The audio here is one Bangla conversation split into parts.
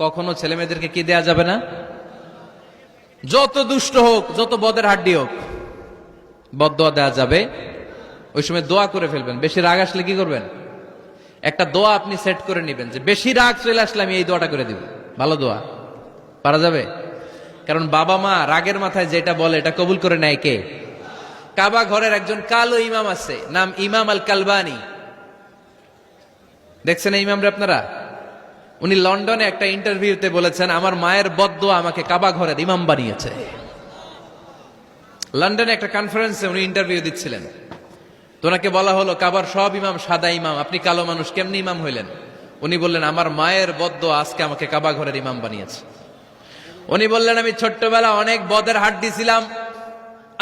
কখনো ছেলে মেয়েদেরকে কি দেয়া যাবে না? যত দুষ্ট হোক, যত বদের হাড্ডি হোক, বদদোয়া দেয়া যাবে। ওই সময় দোয়া করে ফেলবেন। বেশি রাগ আসলে কি করবেন? একটা দোয়া আপনি সেট করে নেবেন যে বেশি রাগ চলে আসলে আমি এই দোয়াটা করে দিব। ভালো দোয়া পারা যাবে? কারণ বাবা মা রাগের মাথায় যেটা বলে এটা কবুল করে নেয় কে? কাবা ঘরের একজন কালো ইমাম আছে, নাম ইমাম আল কালবানি। দেখছেন এই ইমামরে আপনারা? উনি লন্ডনে একটা ইন্টারভিউতে বলেছেন, আমার মায়ের বদদোয়া আমাকে কাবা ঘরের ইমাম বানিয়েছে। লন্ডনে একটা কনফারেন্সে উনি ইন্টারভিউ দিচ্ছিলেন। তো ওনাকে বলা হলো, কাবার সব ইমাম সাদা ইমাম, আপনি কালো মানুষ, কেমনি ইমাম হইলেন? উনি বললেন, আমার মায়ের বদদোয়া আজকে আমাকে কাবা ঘরের ইমাম বানিয়েছে। উনি বললেন, আমি ছোট্টবেলা অনেক বদের হাড্ডি ছিলাম,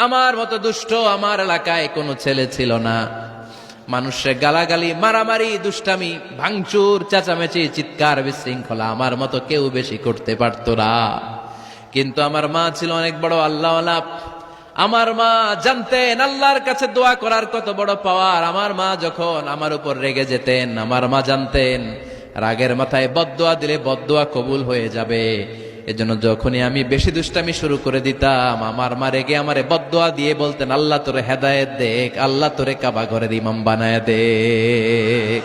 আমার মতো দুষ্ট আমার এলাকায় কোনো ছেলে ছিল না। মানুষের গালাগালি, মারামারি, দুষ্টামি, ভাঙচুর, চেঁচামেচি, চিৎকার, বিশৃঙ্খলা আমার মতো কেউ বেশি করতে পারতো না। কিন্তু আমার মা ছিল অনেক বড় আল্লাহওয়ালা। আমার মা জানতেন আল্লাহর কাছে দোয়া করার কত বড় পাওয়ার। আমার মা যখন আমার উপর রেগে যেতেন, আমার মা জানতেন রাগের মাথায় বদদোয়া দিলে বদদোয়া কবুল হয়ে যাবে। এজন্য যখনই আমি বেশি দুষ্টামি শুরু করে দিতাম, আমার মা রেগে আমারে বদদোয়া দিয়ে বলতেন, আল্লাহ তোরে হেদায়েত দেখ, আল্লাহ তোরে কাবা ঘরের ইমাম বানায় দেখ।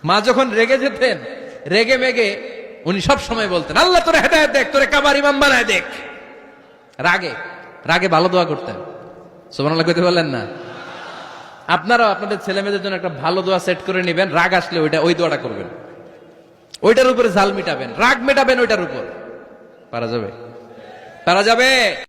মা যখন রেগে যেতেন, রেগে মেগে উনি সব সময় বলতেন, আল্লাহ তোরে হেদায়েত দেখ, তোরে কাবার ইমাম বানায় দেখ। রাগে রাগে ভালো দোয়া করতেন। সুবহানাল্লাহ কইতে বললেন না? আপনারাও আপনাদের ছেলে মেয়েদের জন্য একটা ভালো দোয়া সেট করে নেবেন। রাগ আসলে ওই দোয়াটা করবেন, ওইটার উপরে ঝাল মিটাবেন, রাগ মেটাবেন ওইটার উপর। পারা যাবে? পারা যাবে?